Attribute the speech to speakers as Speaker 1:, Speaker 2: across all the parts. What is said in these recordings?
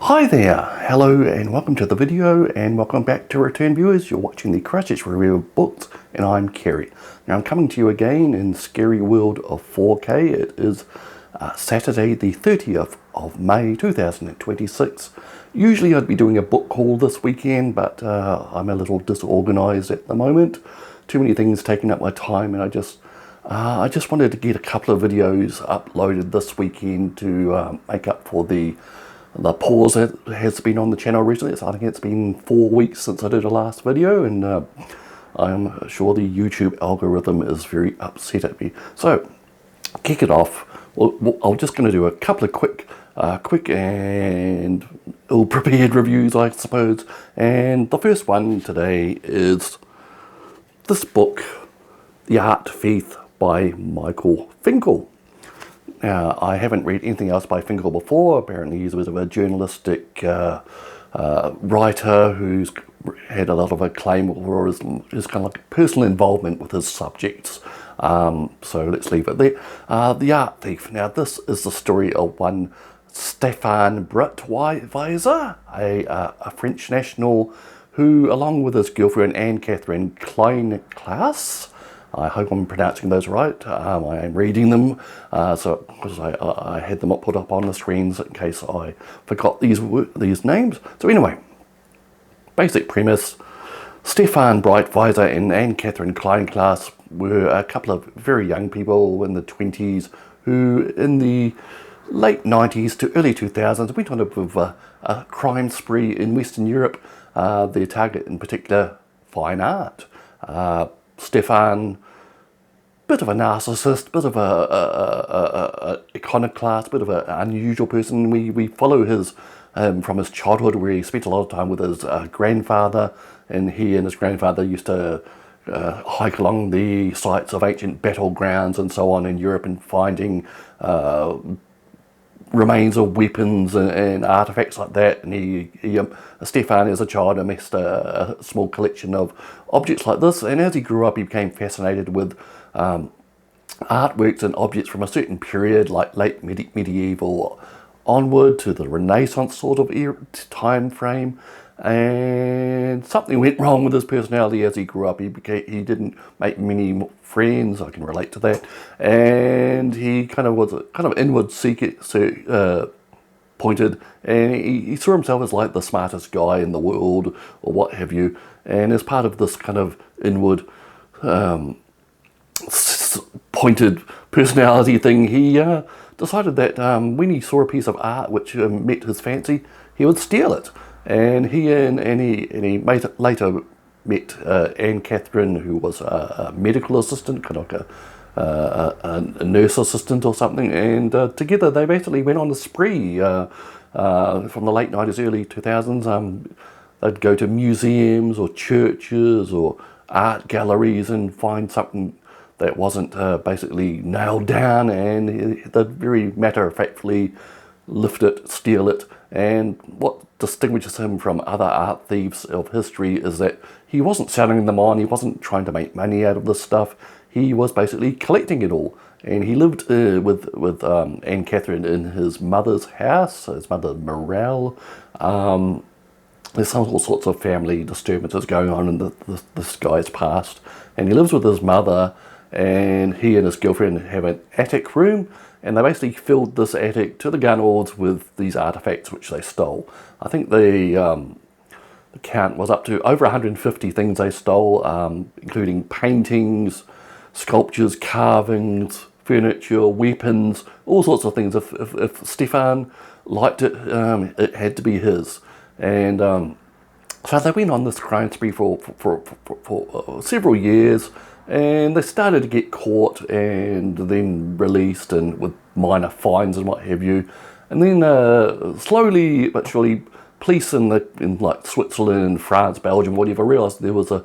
Speaker 1: Hi there, hello and welcome to the video and welcome back to return viewers. You're watching the Christchurch Review of Books and I'm Kerry. Now I'm coming to you again in Scary World of 4K. It is Saturday the 30th of May 2026. Usually I'd be doing a book haul this weekend, but I'm a little disorganised at the moment. Too many things taking up my time, and I just wanted to get a couple of videos uploaded this weekend to make up for the pause that has been on the channel recently. So I think it's been 4 weeks since I did a last video, and I'm sure the YouTube algorithm is very upset at me. So, kick it off. I'm just going to do a couple of quick and ill-prepared reviews, I suppose. And the first one today is this book, The Art Thief by Michael Finkel. Now, I haven't read anything else by Finkel before. Apparently he's a bit of a journalistic writer who's had a lot of acclaim for his kind of like personal involvement with his subjects. So let's leave it there. The Art Thief. Now, this is the story of one Stéphane Breitwieser, a French national who, along with his girlfriend Anne-Catherine Klein-Klaas, I hope I'm pronouncing those right. I am reading them, so because I had them put up on the screens in case I forgot these names. So anyway, basic premise: Stéphane Breitwieser and Anne-Catherine Klein-Klaas were a couple of very young people in the 20s who, in the late 90s to early 2000s, went on a bit of a crime spree in Western Europe. Their target in particular, fine art. Stéphane, bit of a narcissist, bit of a iconoclast, bit of an unusual person. We follow his from his childhood, where he spent a lot of time with his grandfather, and he and his grandfather used to hike along the sites of ancient battlegrounds and so on in Europe, and finding remains of weapons and artifacts like that. And Stéphane, as a child, amassed a small collection of objects like this, and as he grew up he became fascinated with artworks and objects from a certain period, like late medieval onward to the Renaissance sort of time frame. And something went wrong with his personality as he grew up. He didn't make many friends. I can relate to that. And he kind of was a kind of inward pointed, and he saw himself as like the smartest guy in the world, or what have you. And as part of this kind of inward pointed personality thing, he decided that when he saw a piece of art which met his fancy, he would steal it. And he later met Anne-Catherine, who was a medical assistant, kind of like a nurse assistant or something, and together they basically went on a spree from the late 90s, early 2000s. They'd go to museums or churches or art galleries and find something that wasn't basically nailed down, and they'd very matter-of-factly lift it, steal it. And what distinguishes him from other art thieves of history is that he wasn't selling them on, he wasn't trying to make money out of this stuff, he was basically collecting it all. And he lived with Anne-Catherine in his mother's house, his mother Morale. There's all sorts of family disturbances going on in this guy's past, and he lives with his mother, and he and his girlfriend have an attic room, and they basically filled this attic to the gunwales with these artifacts which they stole. I think the count was up to over 150 things they stole, including paintings, sculptures, carvings, furniture, weapons, all sorts of things. If Stéphane liked it, it had to be his. And so they went on this crime spree for several years, and they started to get caught and then released, and with minor fines and what have you. And then slowly but surely, police in like Switzerland, France, Belgium, whatever, realised there was a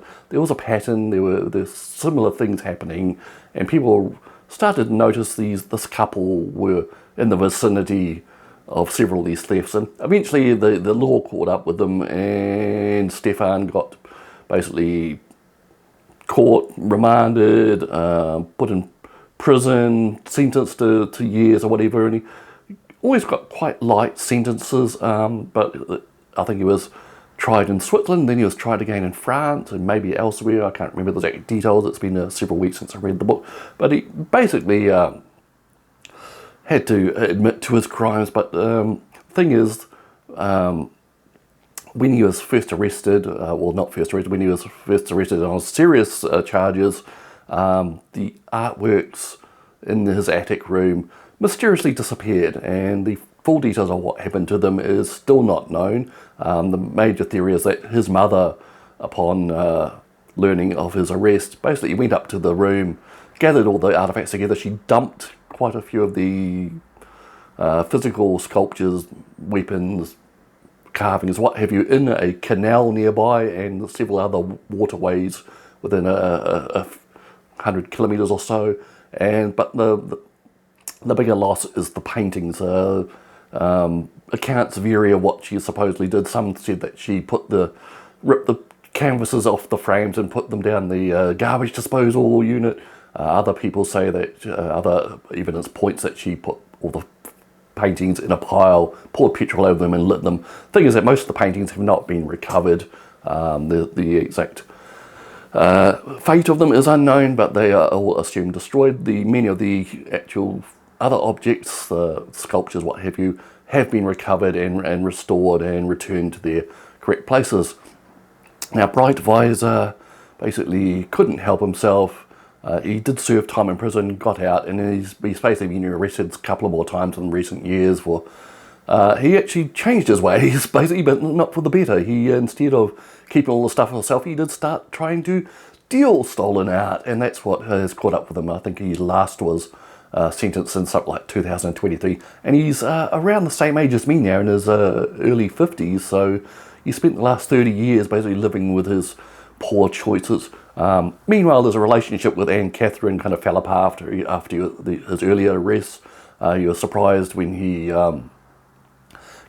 Speaker 1: pattern. There's similar things happening, and people started to notice this couple were in the vicinity of several of these thefts. And eventually the law caught up with them, and Stéphane got basically caught, remanded, put in prison, sentenced to years or whatever, and he always got quite light sentences, but I think he was tried in Switzerland, then he was tried again in France and maybe elsewhere. I can't remember the exact details. It's been several weeks since I read the book. But he basically had to admit to his crimes. But the thing is, when he was first arrested, well, not first arrested, when he was first arrested on serious charges, the artworks in his attic room mysteriously disappeared, and the full details of what happened to them is still not known. The major theory is that his mother, upon learning of his arrest, basically went up to the room, gathered all the artifacts together. She dumped quite a few of the physical sculptures, weapons, carvings, what have you, in a canal nearby and several other waterways within a 100 kilometres or so. But the bigger loss is the paintings. Accounts vary of what she supposedly did. Some said that she ripped the canvases off the frames and put them down the garbage disposal unit. Other people say that other evidence points that she put all the paintings in a pile, poured petrol over them and lit them. Thing is that most of the paintings have not been recovered. The exact fate of them is unknown, but they are all assumed destroyed. Many of the actual other objects, sculptures, what have you, have been recovered and restored and returned to their correct places. Now, Breitwieser basically couldn't help himself. He did serve time in prison, got out, and he's basically been arrested a couple of more times in recent years for... he actually changed his ways, basically, but not for the better. He, instead of keeping all the stuff himself, he did start trying to deal stolen art, and that's what has caught up with him. I think he last was sentenced in something like 2023, and he's around the same age as me now, in his early 50s, so he spent the last 30 years basically living with his poor choices. Meanwhile, his relationship with Anne Catherine kind of fell apart after his earlier arrests. He was surprised when he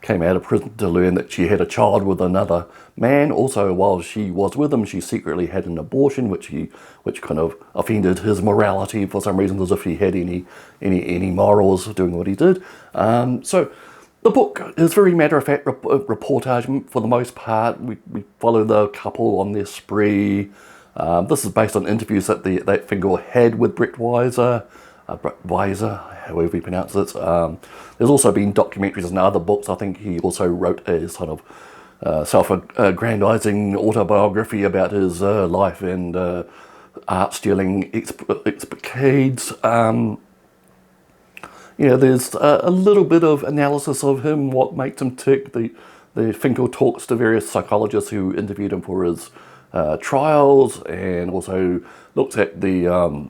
Speaker 1: came out of prison to learn that she had a child with another man. Also, while she was with him, she secretly had an abortion, which kind of offended his morality for some reason, as if he had any morals doing what he did. So the book is very matter-of-fact reportage for the most part. We follow the couple on their spree. This is based on interviews that Finkel had with Breitwieser, however you pronounce it. There's also been documentaries and other books. I think he also wrote a sort of self-aggrandizing autobiography about his life and art stealing escapades. There's a little bit of analysis of him, what makes him tick. The Finkel talks to various psychologists who interviewed him for his trials, and also looks at the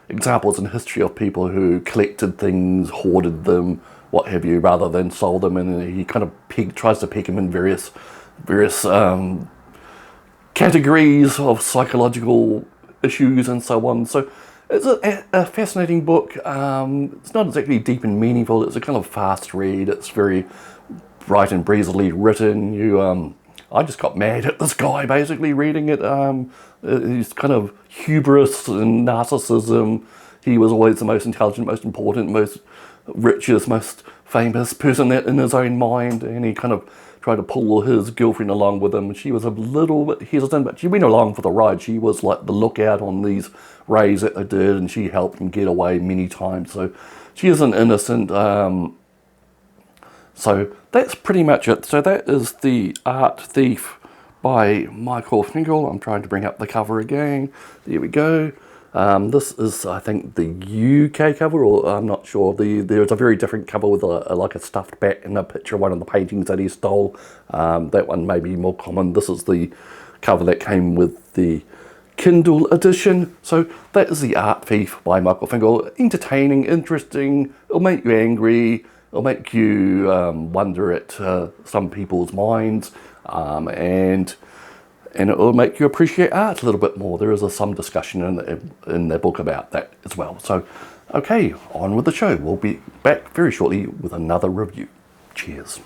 Speaker 1: examples in history of people who collected things, hoarded them, what have you, rather than sold them, and he kind of tries to peg him in various categories of psychological issues and so on. So it's a fascinating book. It's not exactly deep and meaningful. It's a kind of fast read. It's very bright and breezily written. I just got mad at this guy basically reading it. His kind of hubris and narcissism. He was always the most intelligent, most important, most richest, most famous person in his own mind, and he kind of tried to pull his girlfriend along with him. She was a little bit hesitant, but she went along for the ride. She was like the lookout on these raids that they did, and she helped him get away many times. So she isn't innocent. So that's pretty much it. So that is The Art Thief by Michael Finkel. I'm trying to bring up the cover again. There we go. This is, I think, the UK cover, or I'm not sure. There's a very different cover with like a stuffed bat in a picture of one of the paintings that he stole. That one may be more common. This is the cover that came with the Kindle edition. So that is The Art Thief by Michael Finkel. Entertaining, interesting. It'll make you angry. It'll make you wonder at some people's minds, and it will make you appreciate art a little bit more. There is some discussion in the book about that as well. So, okay, on with the show. We'll be back very shortly with another review. Cheers.